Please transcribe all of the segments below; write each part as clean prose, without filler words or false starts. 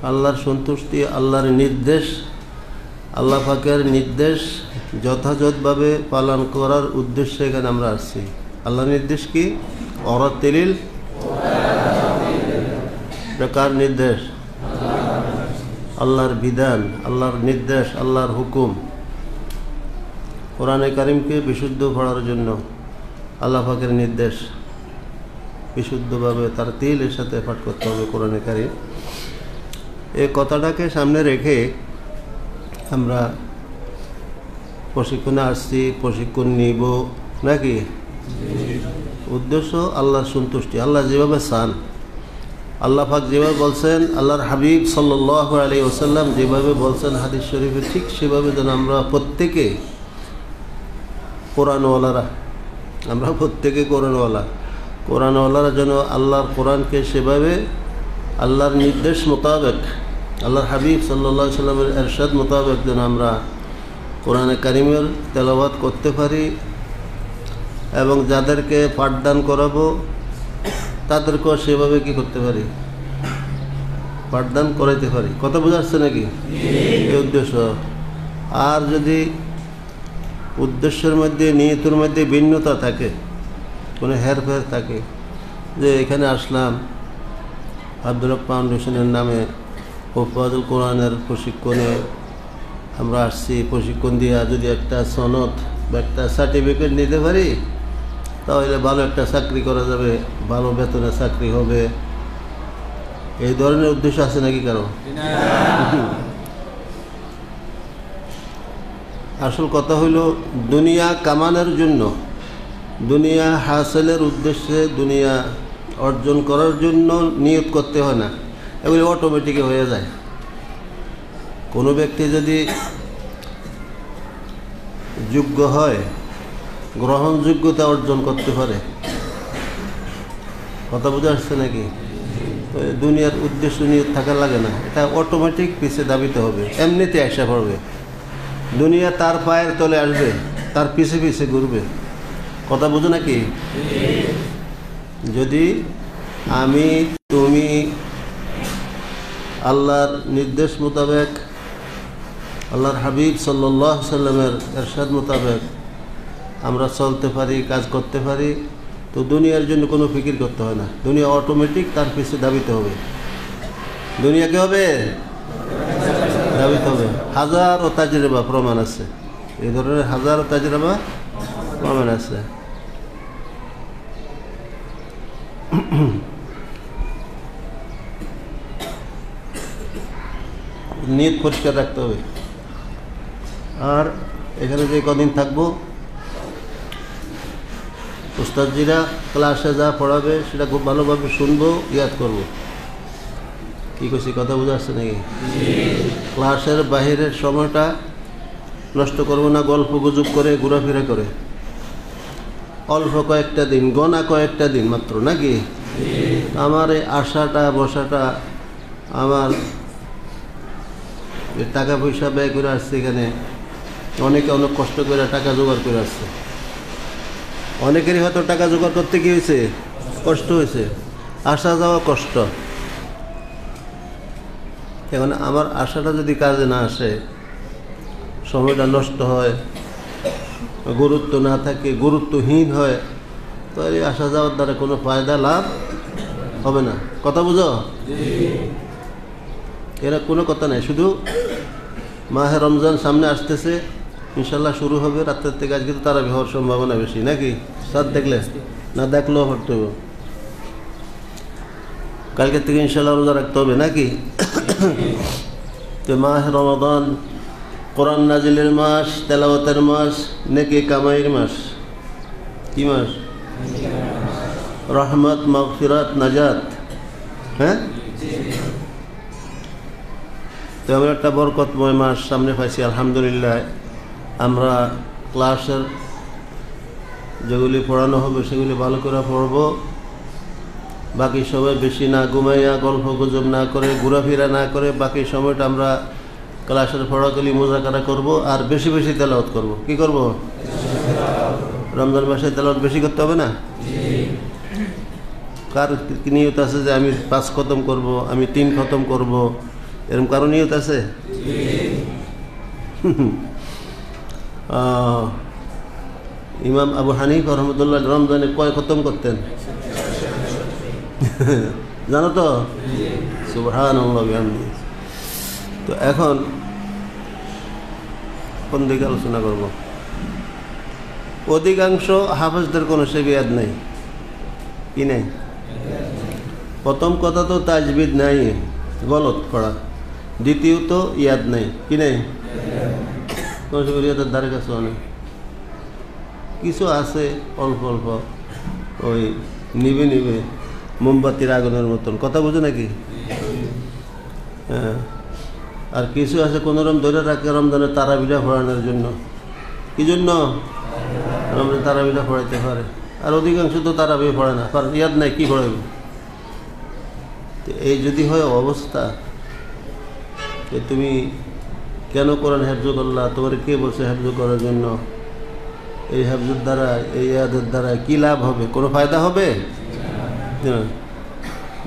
আল্লাহর সন্তুষ্টি, আল্লাহর নির্দেশ, আল্লাহ পাকের নির্দেশ যথাযথভাবে পালন করার উদ্দেশ্যে এখানে আমরা আসছি। আল্লাহর নির্দেশ কি? অরাতিলিল প্রকার নির্দেশ, আল্লাহর বিধান, আল্লাহর নির্দেশ, আল্লাহর হুকুম। কোরআনে কারিমকে বিশুদ্ধ পড়ার জন্য আল্লাহ পাকের নির্দেশ বিশুদ্ধভাবে তার তিলের সাথে পাঠ করতে হবে কোরআনে কারিম। এই কথাটাকে সামনে রেখে আমরা প্রশিক্ষণে আসছি, প্রশিক্ষণ নিব নাকি? উদ্দেশ্য আল্লাহর সন্তুষ্টি। আল্লাহ যেভাবে চান, আল্লাহ পাক যেভাবে বলছেন, আল্লাহর হাবিব সাল্লাল্লাহু আলাইহি ওয়াসাল্লাম যেভাবে বলছেন হাদিস শরীফে, ঠিক সেভাবে যেন আমরা প্রত্যেকে কোরআনওয়ালারা, আমরা প্রত্যেকে কোরআনওয়ালারা যেন আল্লাহর কোরআনকে সেভাবে আল্লাহর নির্দেশ মোতাবেক, আল্লাহর হাবিব সাল্লাল্লাহু আলাইহি ওয়াসাল্লামের ইরশাদ মোতাবেক যেন আমরা কোরআনে কারিমের তেলাওয়াত করতে পারি, এবং যাদেরকে পাঠদান করাবো তাদেরকেও সেভাবে কি করতে পারি? পাঠদান করাইতে পারি। কথা বোঝা যাচ্ছে নাকি? এই উদ্দেশ্য। আর যদি উদ্দেশ্যের মধ্যে, নিয়তের মধ্যে ভিন্নতা থাকে, কোনো হেরফের থাকে, যে এখানে আসলাম আব্দুল হক ফাউন্ডেশনের নামে হুফাজুল কোরআনের প্রশিক্ষণে আমরা আসছি, প্রশিক্ষণ দিয়া যদি একটা সনদ বা একটা সার্টিফিকেট নিতে পারি তাহলে ভালো একটা চাকরি করা যাবে, ভালো বেতনে চাকরি হবে, এই ধরনের উদ্দেশ্য আছে নাকি কারো? আসল কথা হইল দুনিয়া কামানোর জন্য, দুনিয়া হাসিলের উদ্দেশ্যে, দুনিয়া অর্জন করার জন্য নিয়ত করতে হয় না, এগুলি অটোমেটিক হয়ে যায়। কোনো ব্যক্তি যদি যোগ্য হয়, গ্রহণযোগ্যতা অর্জন করতে পারে, কথা বোঝা আসছে নাকি? তো দুনিয়ার উদ্দেশ্য নিয়ে থাকা লাগে না, এটা অটোমেটিক পিছিয়ে দাবিতে হবে, এমনিতে আসা পড়বে। দুনিয়া তার পায়ের তলে আসবে, তার পিছে পিছে ঘুরবে। কথা বোঝো নাকি? যদি আমি তুমি আল্লাহর নির্দেশ মোতাবেক, আল্লাহর হাবিব সাল্লাল্লাহু আলাইহি সাল্লামের ইরশাদ মোতাবেক আমরা চলতে পারি, কাজ করতে পারি, তো দুনিয়ার জন্য কোনো ফিকির করতে হয় না। দুনিয়া অটোমেটিক তার পিছে দাবিতে হবে। দুনিয়াকে হবে দাবিতে হবে। হাজারো তাজরিবা প্রমাণ আছে, এই ধরনের হাজারো তাজরিবা প্রমাণ আছে। নিয়ত পরিষ্কার রাখতে হবে। আর এখানে যে কদিন থাকবো, উস্তাদজিরা ক্লাসে যা পড়াবে সেটা খুব ভালোভাবে শুনবো, ইয়াদ করবো। কী করছি, কথা বোঝা আসছে নাকি? ক্লাসের বাহিরের সময়টা নষ্ট করবো না গল্প গুজব করে, ঘোরাফেরা করে। অল্প কয়েকটা দিন, গোনা কয়েকটা দিন মাত্র নাকি? আমার এই আশাটা বসাটা, আমার টাকা পয়সা ব্যয় করে আসছে এখানে, অনেকে অনেক কষ্ট করে টাকা জোগাড় করে আসছে। অনেকেরই হয়তো টাকা জোগাড় করতে কি হয়েছে, কষ্ট হয়েছে, আসা যাওয়া কষ্ট। এখন আমার আশাটা যদি কাজে না আসে, সময়টা নষ্ট হয়, গুরুত্ব না থাকে, গুরুত্বহীন হয়, তাহলে আসা যাওয়ার দ্বারা কোনো ফায়দা লাভ হবে না। কথা বুঝো? এরা কোনো কথা নেই, শুধু মাহে রমজান সামনে আসতেছে, ইনশাল্লাহ শুরু হবে রাত্রের থেকে। আজকে তো তারাবি হওয়ার সম্ভাবনা বেশি নাকি? সাত দেখলে না দেখলেও পড়তে হবে, কালকের থেকে ইনশাল্লাহ রোজা রাখতে হবে নাকি? তো মাহে রমাদান কোরআন নাজিলের মাস, তেলাওয়াতের মাস, নেকি কামাইয়ের মাস। কি মাস? রহমত, মাগফিরাত, নাজাত। হ্যাঁ, তো আমরা একটা বরকতময় মাস সামনে পাইছি আলহামদুলিল্লাহ। আমরা ক্লাসের যেগুলি পড়ানো হবে সেগুলি ভালো করে পড়ব। বাকি সময় বেশি না ঘুমাইয়া, গল্প গুজব না করে, ঘোরাফেরা না করে, বাকি সময়টা আমরা ক্লাসের পড়াগুলি মোজাকারা করব, আর বেশি বেশি তেলাওয়াত করব। কি করব? রমজান মাসে তেলাওয়াত বেশি করতে হবে না? কার নিয়ত আছে যে আমি 5 খতম করব, আমি 3 খতম করব, এরকম কারো নিয়ত আছে? ইমাম আবু হানিফা রহমতুল্লাহ রমজানে কয় খতম করতেন জানো তো? সুবহানাল্লাহ বিহামদিহি। তো এখন কোন দিকে আলোচনা করব? অধিকাংশ হাফেজদের কোনো সে ইয়াদ নেই, কি নেই? প্রথম কথা তো তাজবিদ নাই, গলত পড়া। দ্বিতীয়ত ইয়াদ নেই, কি নেই? কোনো সে ইয়াদের ধারে কাছে অনেক কিছু আছে, অল্প অল্প, ওই নিবে নিবে মোমবাতির আগুনের মতন, কথা বুঝো নাকি? হ্যাঁ, আর কিছু আছে কোনোরকম ধরে রাখে রমজানের তারাবিটা পড়ানোর জন্য। কি জন্য? রমজান তারাবিটা পড়াইতে পারে, আর অধিকাংশ তো তারাবি পড়ে না, কারণ ইয়াদ নাই, কি পড়াবে? তো এই যদি হয় অবস্থা, যে তুমি কেন কোরআন হেফজ করলা, তোমার কে বলছে হেফজ করার জন্য? এই হেফজের দ্বারা, এই ইয়াদের দ্বারা কি লাভ হবে? কোনো ফায়দা হবে?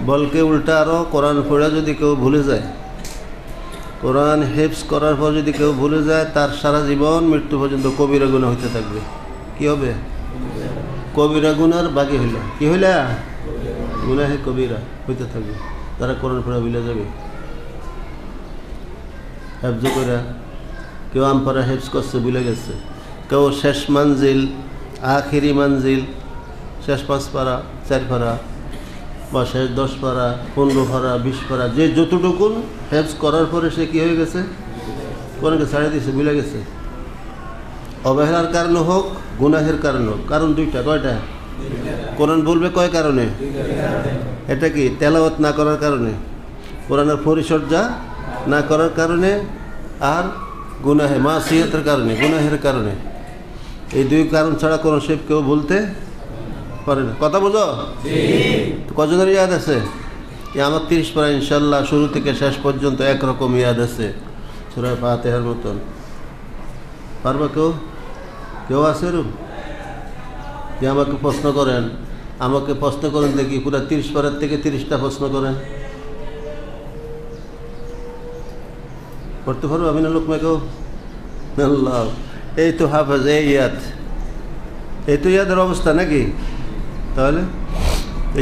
বলকে উল্টা আরও কোরআন পড়া যদি কেউ ভুলে যায়, কোরআন হেফজ করার পর যদি কেউ ভুলে যায়, তার সারা জীবন মৃত্যু পর্যন্ত কবিরা গুনাহ হইতে থাকবে। কি হবে? কবিরা গুনার বাকি হইল, কি হইলা? গুনাহে কবিরা হইতে থাকবে, তারা কোরআন পড়া ভুলে যাবে। হেফজ করে কেউ আমপারা হেফজ করছে, ভুলে গেছে। কেউ শেষ মানজিল, আখিরি মানজিল, শেষ 5 পারা 4 পারা বা শেষ 10 পারা 15 পারা 20 পারা, যে যতটুকুন হেফজ করার পরে সে কী হয়ে গেছে? কোরআনকে ছাড়িয়ে দিয়েছে, ভুলে গেছে। অবহেলার কারণে হোক, গুনাহের কারণে হোক, কারণ দুইটা। কয়টা? কোরআন বলবে কয় কারণে? এটা কি? তেলাওয়াত না করার কারণে, কোরআনের পরিচর্যা না করার কারণে, আর গুনাহে মাসিয়াতের কারণে, গুনাহের কারণে। এই দুই কারণ ছাড়া কোরআন শরীফ কেউ বলতে পারে না। কথা বোঝো? কজনের ইয়াদ আছে? আমার 30 পারা ইনশাল্লাহ শুরু থেকে শেষ পর্যন্ত একরকম ইয়াদ আছে, সূরা ফাতিহার মতন। পারবা কেউ? কেউ আছে রূপ যে আমাকে প্রশ্ন করেন, আমাকে প্রশ্ন করেন দেখি, পুরো 30 পারার থেকে 30টা প্রশ্ন করেন, করতে পারবো? আমি না লোকমা কেউ? আল্লাহ, এই তো হাফেজ, এই ইয়াদ, এই তো ইয়াদের অবস্থা নাকি? তাহলে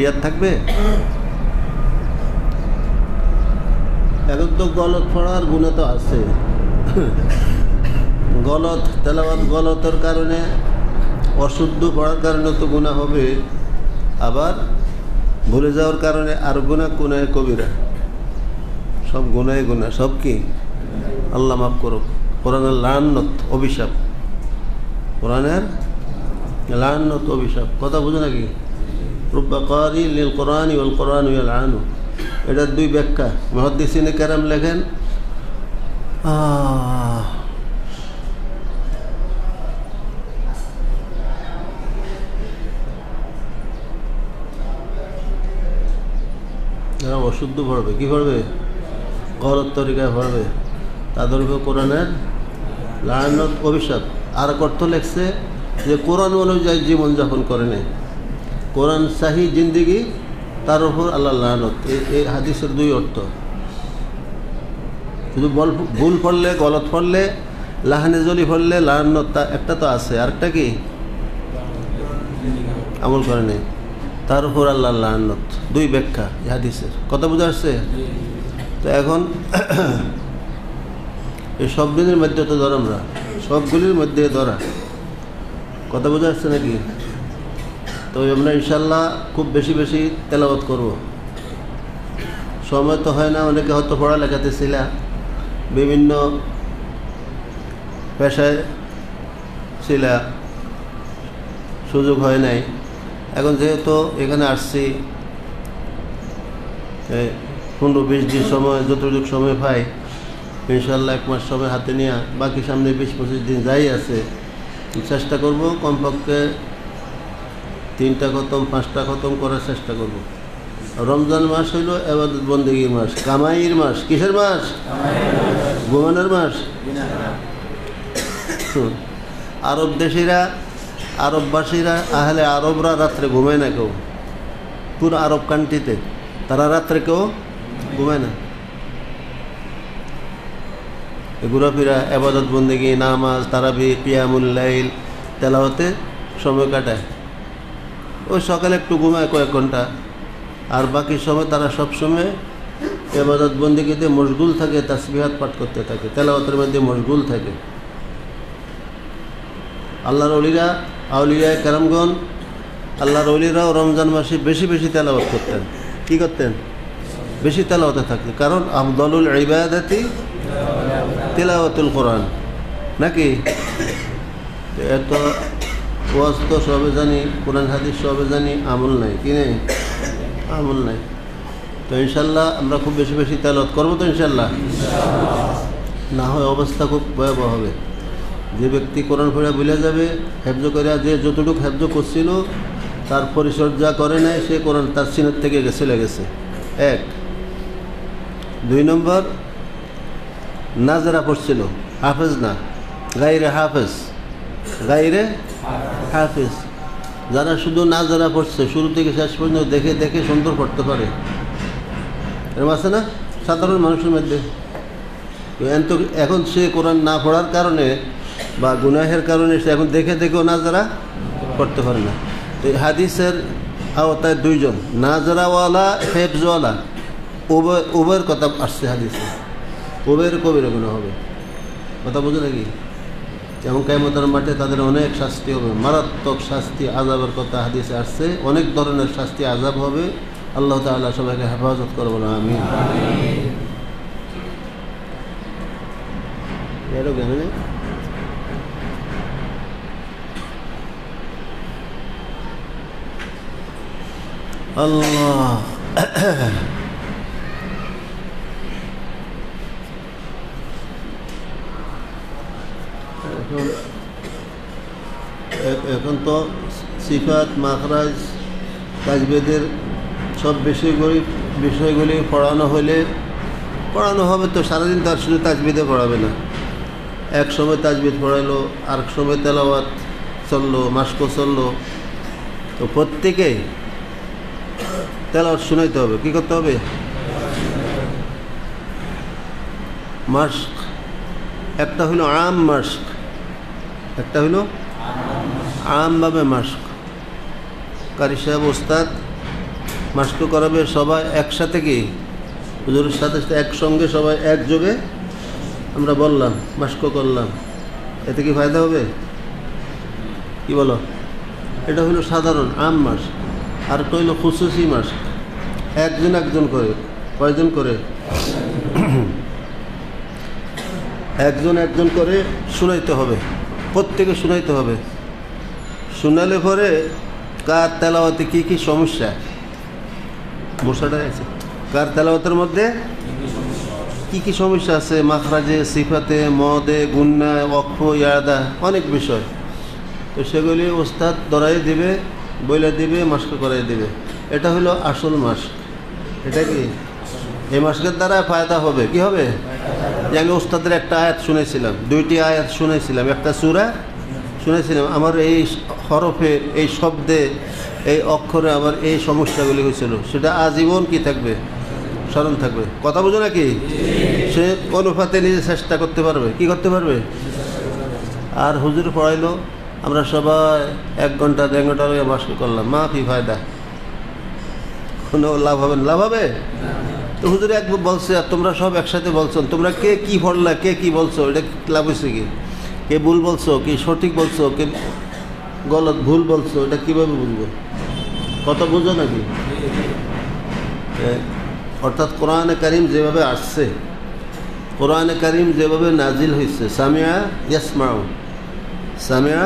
ইয়াদ থাকবে? এখন তো গলত পড়ার গুণে তো আছে। গলত তেলাওয়াত, গলতের কারণে, অশুদ্ধ পড়ার কারণে তো গুনাহ হবে, আবার ভুলে যাওয়ার কারণে আর গুনাহ, গুনাহে কবিরা, সব গুনাহে গুনাহ। সব কি? আল্লাহ মাফ করুক। কোরআনের লাআনত, অভিশাপ, কোরআনের লাআনত, অভিশাপ। কথা বুঝো নাকি? রুব্বা কারি লিল কোরআনি ওয়াল কোরআনু ইয়ালআনু, এটার দুই ব্যাখ্যা মুহাদ্দিসিনে কেরাম লেখেন। যারা অশুদ্ধ পড়বে, কি পড়বে? গলত তরিকায় পড়বে, তাদের উপর কোরআনের লাআনত, অভিশাপ। আর অর্থ লেখছে যে কোরআন অনুযায়ী জীবনযাপন করে নেয়, কোরআন সাহি জিন্দিগি, তার উপর আল্লাহ লাআনত। এই হাদিসের দুই অর্থ। শুধু ভুল পড়লে, গলত পড়লে, লাহানে জলি পড়লে লাআনত, তা একটা তো আছে, আরেকটা কি? আমল করে নেই, তার উপর আল্লাহ লাআনত। দুই ব্যাখ্যা এই হাদিসের। কথা বুঝা আসছে? তো এখন এই সবগুলির মধ্যে তো ধর, আমরা সবগুলির মধ্যে ধরা, কথা বোঝা যাচ্ছে নাকি? তো আমরা ইনশাল্লাহ খুব বেশি বেশি তেলাওয়াত করব। সময় তো হয় না, অনেকে হয়তো পড়ালেখাতে ছিল, বিভিন্ন পেশায় ছিল, সুযোগ হয় নাই। এখন যেহেতু এখানে আসছি, 15-20 দিন সময়, যতটুকু সময় পাই ইনশাল্লাহ 1 মাস সময় হাতে নিয়ে, বাকি সামনে 20-25 দিন যাই আছে, চেষ্টা করব কমপক্ষে 3টা খতম, 5টা খতম করার চেষ্টা করব। রমজান মাস হইল ইবাদত বন্দেগীর মাস, কামাইয়ের মাস। কিসের মাস? ঘুমানোর মাস। আরব দেশিরা, আরববাসীরা, আহলে আরবরা রাত্রে ঘুমায় না কেউ, পুরো আরব কান্ট্রিতে তারা রাত্রে কেউ ঘুমায় না। ঘোরাফেরা, ইবাদত বন্দেগী, নামাজ, তারাবি, কিয়ামুল লাইল, তেলাওয়াতে সময় কাটায়। ওই সকালে একটু ঘুমায় কয়েক ঘন্টা, আর বাকি সময় তারা সবসময় ইবাদত বন্দেগীতে মশগুল থাকে, তাসবিহাত পাঠ করতে থাকে, তেলাওয়াতের মধ্যে মশগুল থাকে। আল্লাহর ওলিরা, আউলিয়ায়ে কেরামগণ, আল্লাহর ওলিরাও রমজান মাসে বেশি বেশি তেলাওয়াত করতেন। কি করতেন? বেশি তেলাওয়াতে থাকতেন, কারণ আফদলুল ইবাদাতি তিলাওয়াতুল কোরআন, নাকি? এত ওয়াজ তো সবে জানি, কোরআন হাদিস সবে জানি, আমল নাই। কি নেই? আমল নাই। তো ইনশাল্লাহ আমরা খুব বেশি বেশি তেলাওয়াত করবো তো ইনশাল্লাহ। না হয় অবস্থা খুব ভয়াবহ হবে। যে ব্যক্তি কোরআন পড়ে ভুলে যাবে, হেফজ করে, যে যতটুকু হেফজ করছিল তার পরিচর্যা করে নাই, সে কোরআন তার সিনের থেকে চলে গেছে। এক। 2 নম্বর, নাজরা পড়ছিল, হাফেজ না, গাইরে হাফেজ, গাইরে হাফেজ। যারা শুধু নাজরা পড়ছে, শুরু থেকে শেষ পর্যন্ত দেখে দেখে সুন্দর পড়তে পারে, এরকম আছে না সাধারণ মানুষের মধ্যে। এখন সে কোরআন না পড়ার কারণে বা গুনাহের কারণে সে এখন দেখে দেখেও নাজরা পড়তে পারে না। তো হাদিসের আওতায় 2 জন, নাজরাওয়ালা, হেফজওয়ালা, উভয়ের কথা আসছে হাদিসে। উভয়ের কবিরা গুনাহ হবে, কথা বুঝে নাকি? যেমন কিয়ামতের মাঠে তাদের অনেক শাস্তি হবে, মারাত্মক শাস্তি, আযাবের কথা হাদিসে আসছে। অনেক ধরনের শাস্তি, আযাব হবে। আল্লাহ তাআলা সবাইকে হেফাজত করবো না, আমিন। আল্লাহ এখন তো সিফাত, মাখরাজ, তাজবিদের সব বিষয়গুলি পড়ানো হবে। তো সারাদিন তার শুধু তাজবিদে পড়াবে না, এক সময় তাজবিদ পড়াইলো, আর সময় তেলাওয়াত চললো, মাস্ক চললো। তো প্রত্যেকে তেলাওয়াত শুনাইতে হবে। কি করতে হবে? মাস্ক একটা হইল আম মাস্ক, একটা হইল আমভাবে মাস্ক। কারি সাহেব ওস্তাদ মাস্ক করাবে, সবাই একসাথে, কি হুজুরের সাথে একসঙ্গে সবাই একযোগে আমরা বললাম, মাস্ক করলাম, এতে কি ফায়দা হবে? কি বলো? এটা হইল সাধারণ আম মাস্ক। আর একটা হইল খুসুসি মাস্ক, একজন করে। কয়জন করে? একজন করে শুনাইতে হবে, প্রত্যেকে শুনাইতে হবে। শুনালে পরে কার তেলাওয়াতে কি কি সমস্যা, মশাটা আছে, কার তেলাওয়াতের মধ্যে কি কি সমস্যা আছে, মাখরাজে, সিফাতে, মদে, গুন্নায়, ওয়াকফ, ইয়াদা, অনেক বিষয়। তো সেগুলি ওস্তাদ ধরাই দিবে, বইলে দিবে, মাস্ক করাই দিবে। এটা হলো আসল মাস্ক। এটা কি? এই মাস্কের দ্বারা ফায়দা হবে। কি হবে? যে আমি ওস্তাদের একটা আয়াত শুনেছিলাম, 2টি আয়াত শুনেছিলাম, একটা সূরা শুনেছিলাম, আমার এই হরফে, এই শব্দে, এই অক্ষরে আমার এই সমস্যাগুলি হয়েছিল, সেটা আজীবন কি থাকবে? স্মরণ থাকবে। কথা বুঝো নাকি? সে অনুপাতে নিজে চেষ্টা করতে পারবে। কি করতে পারবে? আর হুজুর পড়াইলো, আমরা সবাই 1 ঘন্টা 1.5 ঘন্টা মাস্ক করলাম, মাফি ফায়দা, কোনো লাভ হবে না? লাভ হবে? তো হুজুর একবার বলছে, আর তোমরা সব একসাথে বলছো, তোমরা কে কি পড়লা, কে কি বলছো, এটা লাভ হয়েছে কি? কে ভুল বলছো, কি সঠিক বলছো, কে গলত ভুল বলছো, এটা কীভাবে বুঝবো? কথা বুঝো নাকি? অর্থাৎ কোরআনে কারিম যেভাবে আসছে, কোরআনে কারিম যেভাবে নাজিল হয়েছে, সামিয়া ইয়াসমাউ, সামিয়া,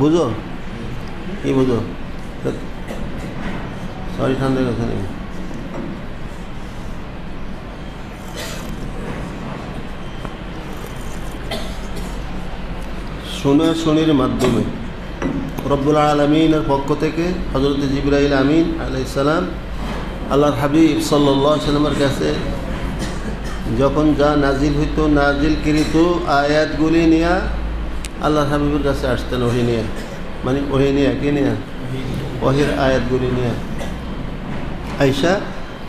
বুঝো? কি বুঝো? সরি, ঠান্ডা গেছে নাকি? শোনার মাধ্যমে রব্বুল আলামিনের পক্ষ থেকে হযরত জিবরাইল আমিন আলাইহিস সালাম আল্লাহর হাবিব সাল্লাল্লাহু আলাইহি ওয়াসাল্লামের কাছে যখন যা নাজিল হইতো, নাজিলকৃত আয়াতগুলি নিয়ে আল্লাহর হাবিবের কাছে আসতেন, ওহী নিয়ে, মানে ওহী নিয়ে, কি নিয়ে? ওহীর আয়াতগুলি নিয়ে আইসা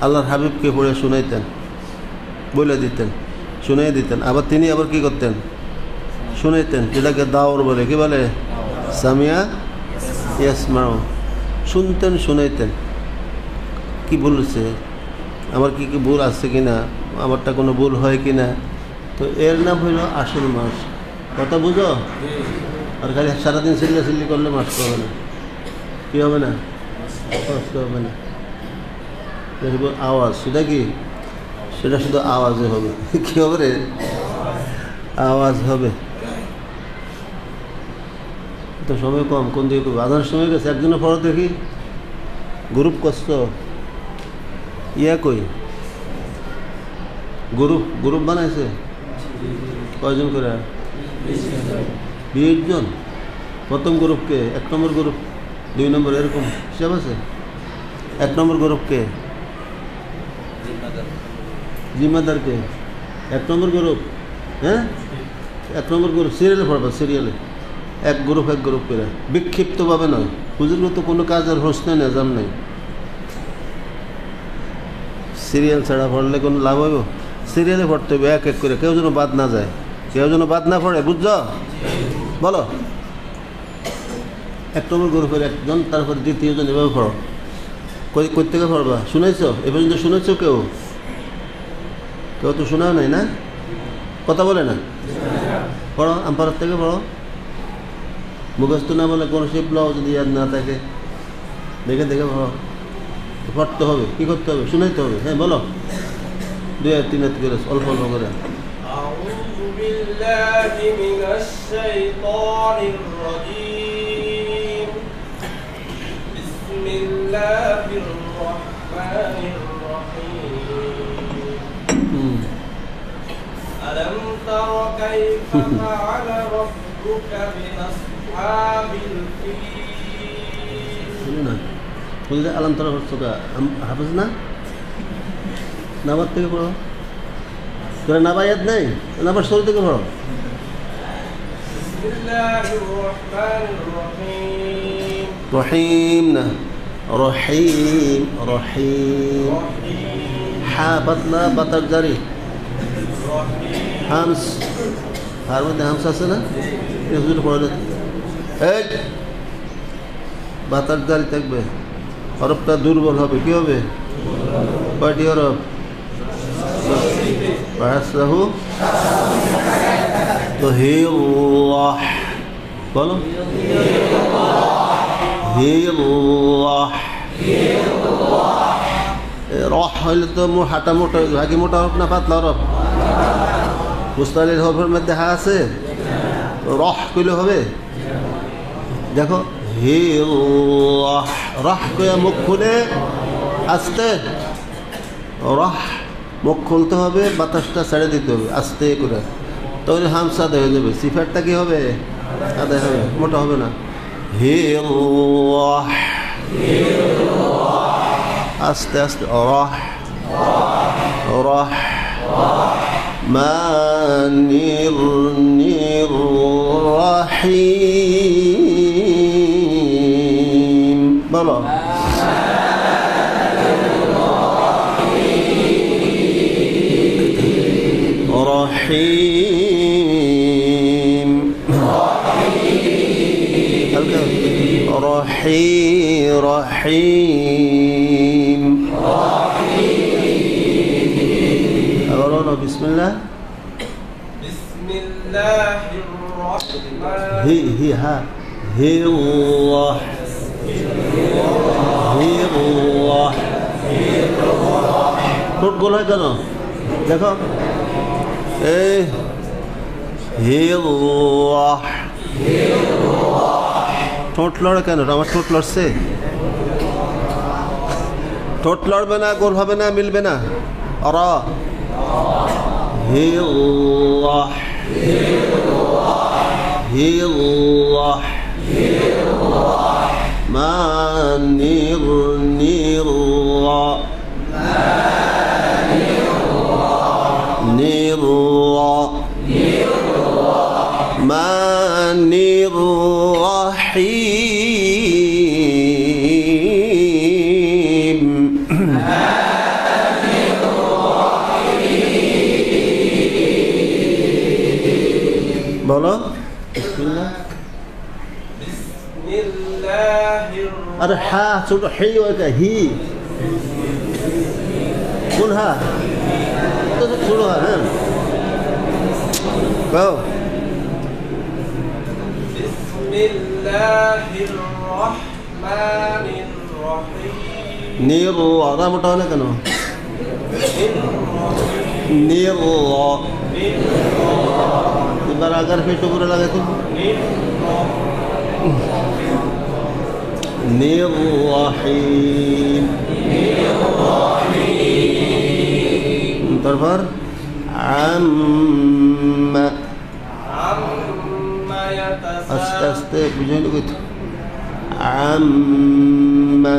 আল্লাহর হাবিবকে পড়ে শুনাইতেন, বলে দিতেন। শুনিয়ে দিতেন। আবার তিনি আবার কি করতেন? শুনাইতেন, যেটাকে দাওর বলে। কি বলে? সামিয়া ইয়াসমাউ। শুনতেন, শুনাইতেন। কি বলছে, আমার কি কি ভুল আছে কিনা, আমারটা কোনো ভুল হয় কিনা। তো এর নাম হইল আসল মাস। কথা বুঝো? আর খালি সারাদিন চিল্লি করলে মাস হবে না। কি হবে না? কষ্ট হবে না। আওয়াজ, সেটা কি? সেটা শুধু আওয়াজে হবে। কি হবে রে? আওয়াজ হবে। তো সময় কম, কোন দিকে করবো? আধার সময় গেছে। একজনে পড়ো দেখি, গ্রুপ কষ্ট ইয়া কই? গ্রুপ বানাইছে কয়জন করে? 20 জন। প্রথম গ্রুপকে 1 নম্বর গ্রুপ, 2 নম্বর, এরকম হিসাব আছে? 1 নম্বর গ্রুপকে জিম্মাদারকে 1 নম্বর গ্রুপ। হ্যাঁ, 1 নম্বর গ্রুপ সিরিয়ালে পড়বা, সিরিয়ালে এক গ্রুপ করে, বিক্ষিপ্তভাবে নয়। হুজুরগুলো তো কোনো কাজ আর হোস নেই, নিজাম নেই। সিরিয়াল ছাড়া পড়লে কোনো লাভ হইব? সিরিয়ালে পড়তে হবে এক এক করে, কেউ যেন বাদ না যায়, কেউ যেন বাদ না পড়ে। বুঝছ? বলো। 1 নম্বর গ্রুপের একজন, তারপর দ্বিতীয়জন, এভাবে পড়ো। কই থেকে পড়বা? শুনেছো? এ পর্যন্ত শুনেছো কেউ? কেউ তো শোনাও নাই না? কথা বলে না? পড়ো, আম্পারার থেকে পড়ো। মুখস্থ না বলে কোনো শিপ লও, যদি ইয়াদ না থাকে দেখে দেখে পড়ো। পড়তে হবে। কী করতে হবে? শুনাইতে হবে। হ্যাঁ বলো, 2 আর 3 হাত করে, অল্প অল্প করে। আউযু বিল্লাহি মিনাশ শাইতানির রাজীম। বিসমিল্লাহির রাহমানির রাহিম। আলাম তারা কাইফা ফাআলা রাব্বুকা বিআসহাবিল ফিল। না বলতে আলাম তারা হচ্ছকা হাফেজ না? নাবার থেকে পড়ো। তোরা নাবায়াত নেই, নাবার শরীর থেকে পড়ো। রহিম না, রহিম। রহিম। হা পাতলা, বাতার জারি। হামস, হার মধ্যে হামস আছে না? পড়ে এই বাতার জারি থাকবে। হরফটা দুর্বল হবে। কি হবে? কয়টি হরফ? বাহসাহু। তো হিল্লাহ বলো। হিল্লাহ। রহ হইলে তো হাঁটা মোটা, ভাগি মোটা হরফ না পাতলা হরফ? মুস্তালিল হরফের মধ্যে হা আছে, রহ কইলে হবে। দেখো, হিল্লাহ। রাহ কয়া মুখ খুলে আস্তে, রাহ মুখ খুলতে হবে, বাতাসটা ছেড়ে দিতে হবে আস্তে করে, তাহলে হামস আদায় হয়ে যাবে। সিফারটা কি হবে? আদায় হবে, মোটা হবে না। হিল্লাহ। আস্তে আস্তে, রাহ রাহ। মানির নির রাহিম বলো। রহিম। রহিম। আবার বলো বিসমিল্লাহ। বিসমিল্লাহির রাহমানির হি হি হা হিল্লাহ। হিল্লাহ। ঠোঁট গোল হয় কেন? দেখো, এই হিল্লাহ। ঠোঁট লড়ে কেন? আমার ঠোঁট লড়ছে? ঠোঁট লড়বে না, গোল হবে না, মিলবে না। আর হিল্লাহ। হিল্লাহ। মানির নির নির মানির রাহিম। বলো বিসমিল্লাহ। বিসমিল্লাহির আরে হা ছোট হি ওইটা হি কোন হা তো ছোট হা হ্যাঁ কও বিসমিল্লাহির রহমানির রহিম নির আদা মোটা হয় না কেন নির এবার আগার পেটো করে লাগে তো নিরহিম তারপর আম্মা আম্মা আস্তে আস্তে বুঝে নিব আম্মা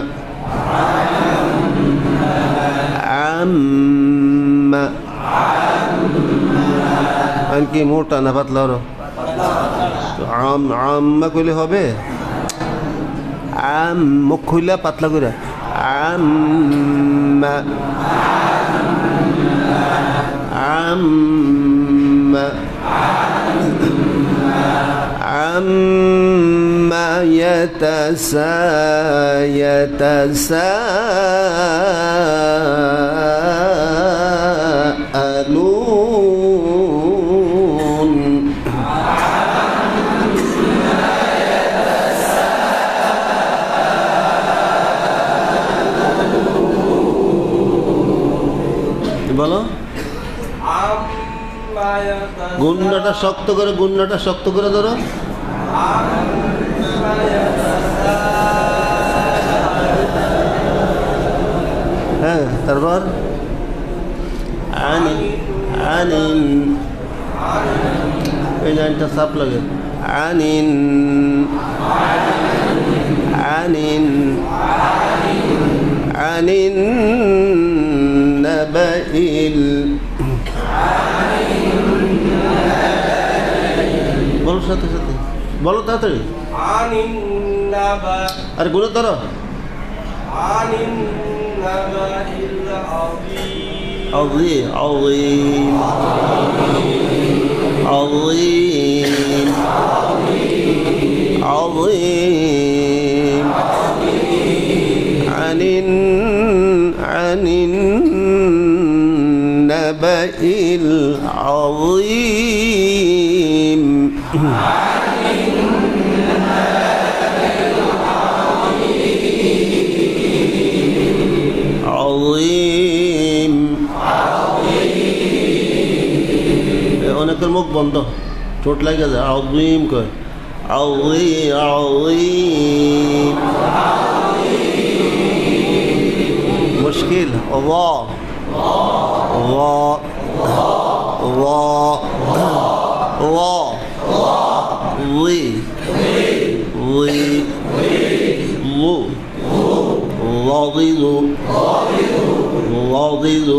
আম্মা কি মোটা না পাতলা আরো আম্মা কইলে হবে আম মুখ খুইলা পাতলা করে আম্মা আম্মা عما يتساءلون বলো আম্মা ইয়াতাসাআলুন গুন্নাটা শক্ত করে গুন্নাটা শক্ত করে ধরো আম্মা ইয়াতাসাআলুন হ্যাঁ তারপর আনিন আনিন এই লাইনটা সাপ লাগে আনিন আনিন আনিন নাবাইল বলো সাথে সাথে বলো তাড়াতাড়ি আনিন নাবা আর গুলো ধরো আনিন নাবাইল আযীম عظيم عظيم عظيم عظيم عن النبأ العظيم عظيم অনেকের মুখ বন্ধ চোট লাগে যায় عظيم কয় عظيم عظيم মুশকিল الله الله الله الله ضي ضي ضو ضضض ضضض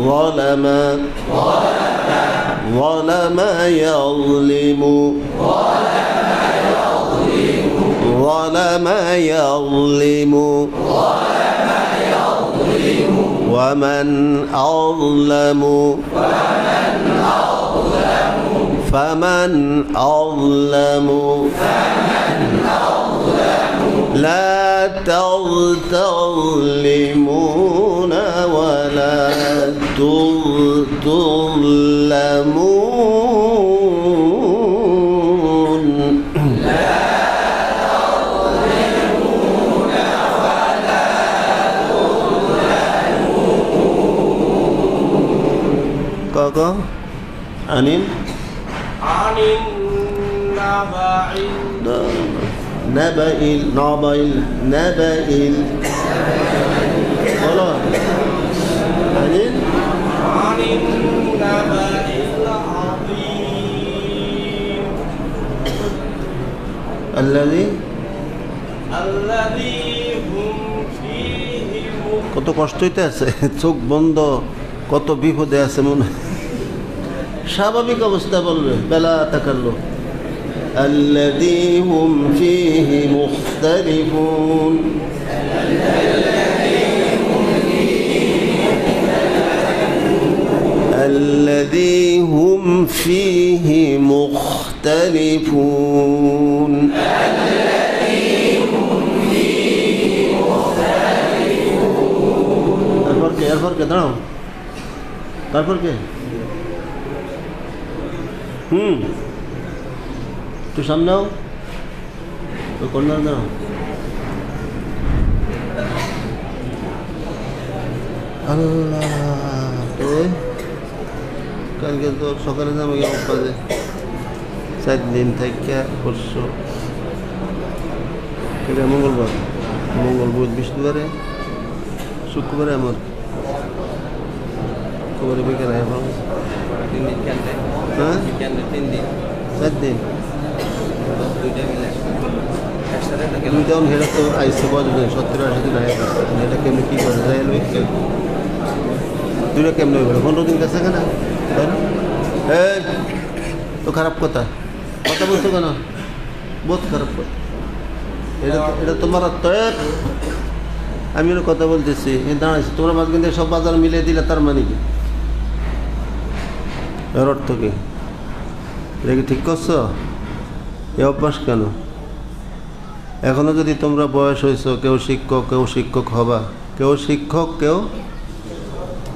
ظلم ظلم يظلم ظلم يظلم ومن أظلم فمن أظلم لا تظلمون ولا تظلمون كاكا عنين আনিন নাবাইল نبئ نبئ خلاص عنين আনিন নাবাইল আযীম الذي الذي هم فيه কত কষ্ট হইতে আছে চোখ বন্ধ কত বিপদে আছে মনে হয়। স্বাভাবিক অবস্থা বলবে বেলা তাকালো الذي هم فيه مختلفون الذي هم فيه مختلفون তারপর কে দাঁড়াও তারপর কে একটু সামনেও কর্নার দাঁড়াও আল্লাহ কালকে তো সকালে যাবো বাজে 4 দিন থেকে পরশু মঙ্গলবার বুধ বৃহস্পতিবারে শুক্রবারে আমার শুক্রবারে বিকেলে এখন 3 দিন কেন্দ্রে হ্যাঁ 3 দিন 4 দিন দুইটা মিলে একসাথে তো গেল দুইটা হেরা তো আইসে 70-80 দিন আগে এটা কেমনি কী করে যাই দুইটা কেমনি হয়ে গেল 15 দিন কাছে না তাই না এই তো খারাপ কথা বলছো কেন বহুত খারাপ কথা এটা তোমার আমি ওর কথা বলতেছি দাঁড়াইছি তোমরা মাঝখান থেকে সব বাজার মিলিয়ে দিলে তার মানে কি এর অর্থ কি এটা কি ঠিক করছো এ অভ্যাস কেন এখনো যদি তোমরা বয়স হয়েছো কেউ শিক্ষক হবা কেউ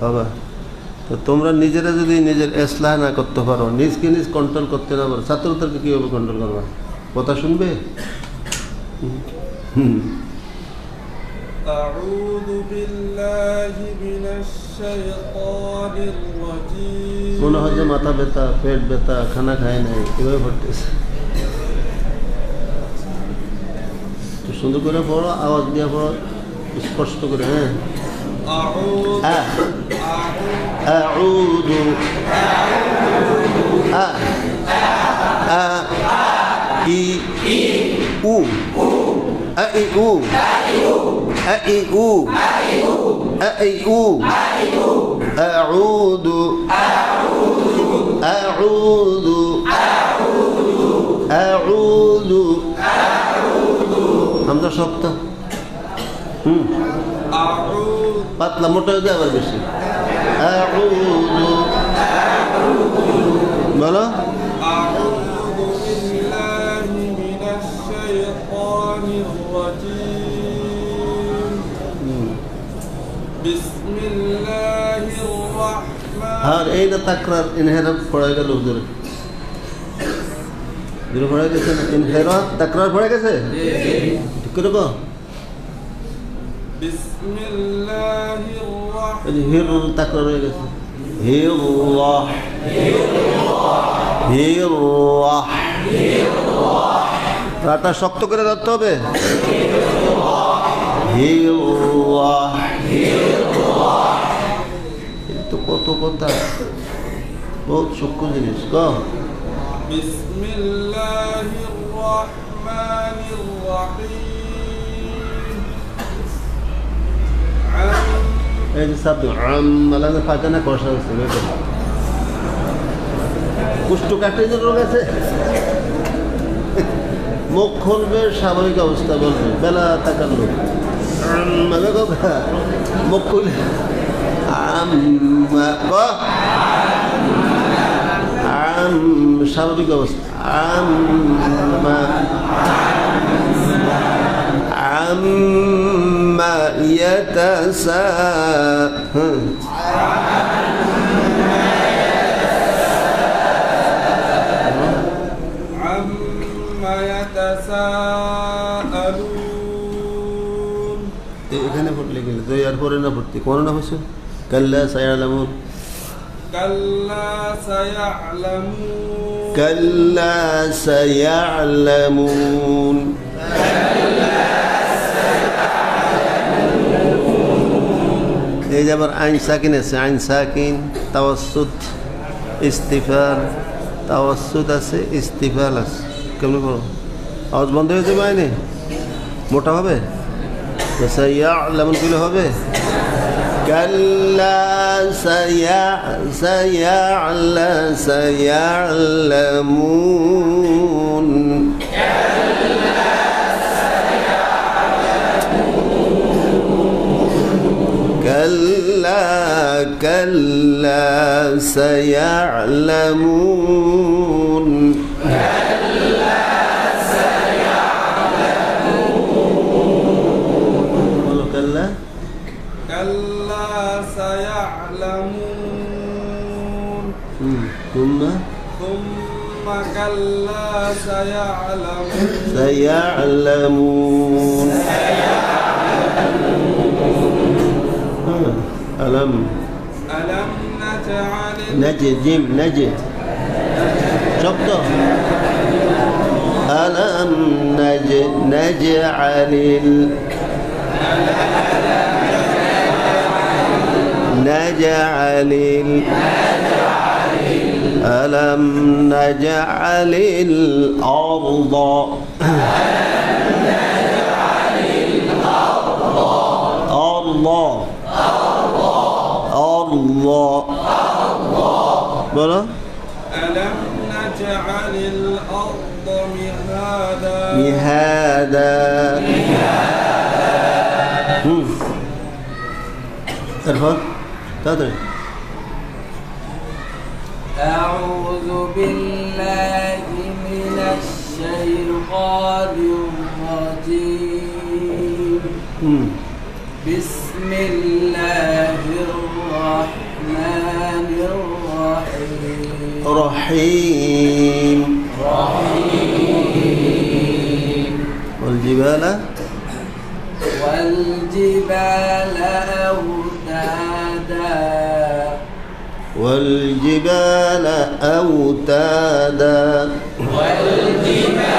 হবা তো তোমরা নিজেরা যদি নিজের ইসলাহ না করতে পারো নিজকে নিজ কন্ট্রোল করতে না পারো ছাত্রদেরকে কীভাবে কন্ট্রোল করবা কথা শুনবে أعوذ بالله من الشيطان الرجيم মনে হয় যে মাথা ব্যথা পেট ব্যথা খানা খায় নাই কীভাবে পড়তেছে সুন্দর করে পড়ো আওয়াজ দিয়ে পড়ো স্পষ্ট করে হ্যাঁ أعوذ হামজা শক্ত পাতলা মোটা হয়ে যায় আবার বেশি বলো আর এই না তাকরার ইনহেরাত পড়ে গেল হুজুরে পড়ে গেছে না ইনহেরাত তাকরার পড়ে গেছে ঠিক করে গো হির তাকরার হয়ে গেছে রাটা শক্ত করে ধরতে হবে তো কত কথা বহুত সূক্ষ্ম জিনিস ক বিসমিল্লাহির রহমানির রহিম এই যে শব্দ আলাদা ফাটানা কষা হচ্ছে কুষ্ঠকাঠিন্যের রোগ আছে মুখ খুলবে স্বাভাবিক অবস্থা বলবে বেলা তাকার লোক মুখ খুলে স্বাভাবিক অবস্থা عما يتساءلون এখানে পড়লে গেলে তো আর পরে না পড়তে কোন না হচ্ছে কাল্লা সায়ালামুন كلا سيعلمون এই যে আবার আইন সাকিন আছে আইন সাকিন তাওয়াসসুত ইস্তিফার তাওয়াসসুত আছে ইস্তিফাল আছে কেমন বলো আওয়াজ বন্ধ হয়ে যাবে আইনে মোটা হবে সাইয়ালামুন বলে হবে কাল্লা সায়ালামুন كلا كلا سيعلمون كلا كلا سيعلمون ثم كلا سيعلمون سيعلمون ألم نجعل نجد جيم نجد شقة ألم نجعل ألم نجعل الأرض بلا ألم نجعل الأرض مهادا ارفض تدري أعوذ بالله من الشيطان الرجيم بسم الله الرحمن الرحيم والجبال أوتادا والجبال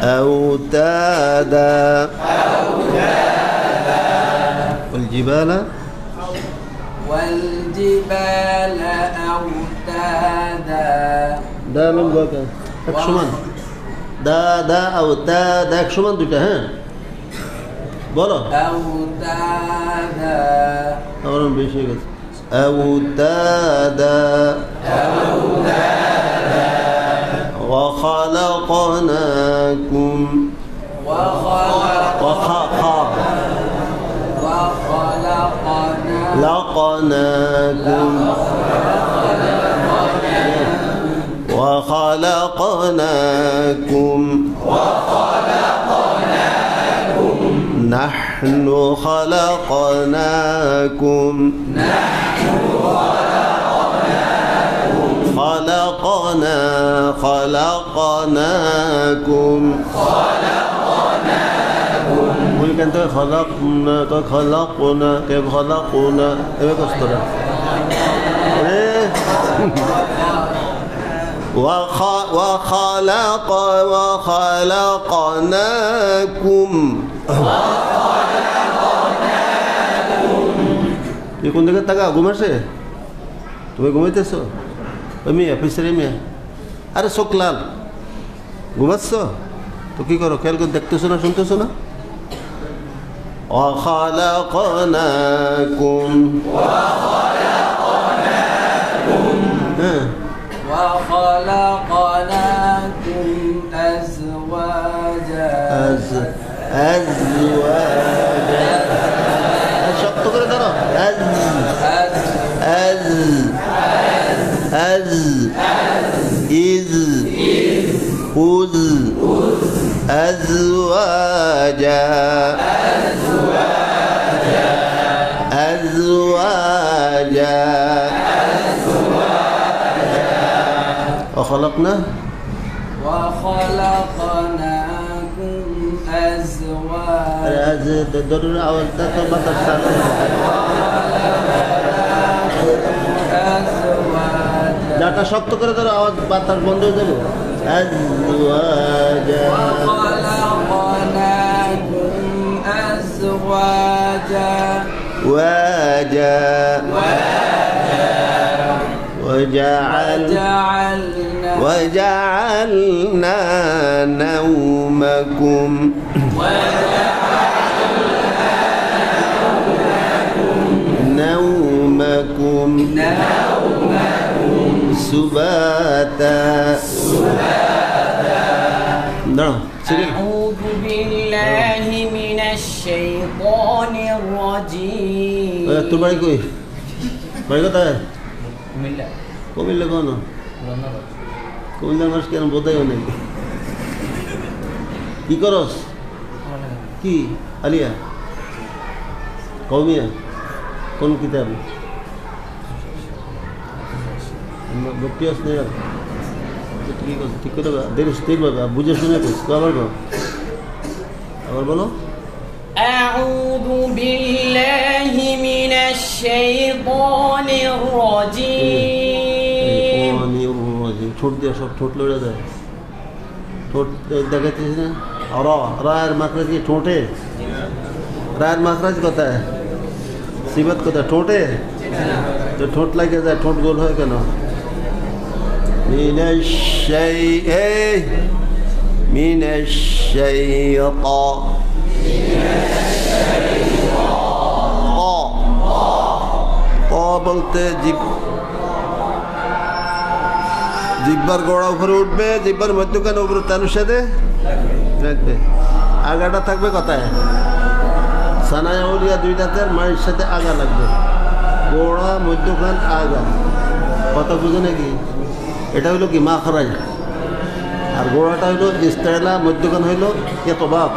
أوتادا دا من بوكا একশমান دا أوتادا একশমান দুইটা হ্যাঁ বলো أوتادا আমার বেশি হয়ে গেছে أوتادا وخلقناكم وخلقناكم نحن خلقناكم خلقناكم قل كنت خلقنا كيف خلقنا ايه كسترة وخلقناكم কোন দিকে টাকা ঘুমাছে তুমি ঘুমাইতেছো ওই মেয়ে পিছরে মেয়ে আরে চোখ লাল ঘুমাচ্ছ তো কি করো খেয়াল করে দেখতেছো না শুনতেছো না وخلقناكم হ্যাঁ وخلقناكم أزواجا শক্ত করে ধরো أزواجا وخلقنا وخلقناكم أزواجا যাটা শক্ত করে ধরো আওয়াজ বাতাস বন্ধ হয়ে যাবে وخلقناكم أزواجا وجعلنا نومكم سباتا أعوذ بالله من الشيطان الشيطان الرجيم তোর বাড়ি কই? বাড়ি কোথায়? কুমিল্লা কুমিল্লা কোন? কুমিল্লার মানুষ কেন বোধাইও নেই। কি করস? কি আলিয়া কৌমিয়া কোন কিতাব? ভক্তি আস নেই আর ঠিক করে ঠিকভাবে বুঝে শুনে আবার বলো। أعوذ بالله من الشيطان الرجيم ঠোঁট দিয়ে সব ঠোঁট লড়ে যায়। ঠোঁট দেখাচ্ছিস না? রায়ের মাখরাজ কি ঠোঁটে? রায়ের মাখরাজ কোথায়? সিবাত কোথায়? ঠোঁটে। তো ঠোঁট লাগে যায়, ঠোঁট গোল হয় কেন? বলতে জিব্বার গোড়া উপরে উঠবে, জিব্বার মধ্যখানে উপরে তালুর সাথে রাখবে। আগাটা থাকবে কোথায়? সানায় উলিয়া দুইটাতে মায়ের সাথে আগা লাগবে, গোড়া মধ্যখান আগা। কথা বুঝে নাকি? এটা হইলো কি মাখরাজ, আর গোড়াটা হইলো ইস্তেলা, মধ্যখান হইলো ইতবাক।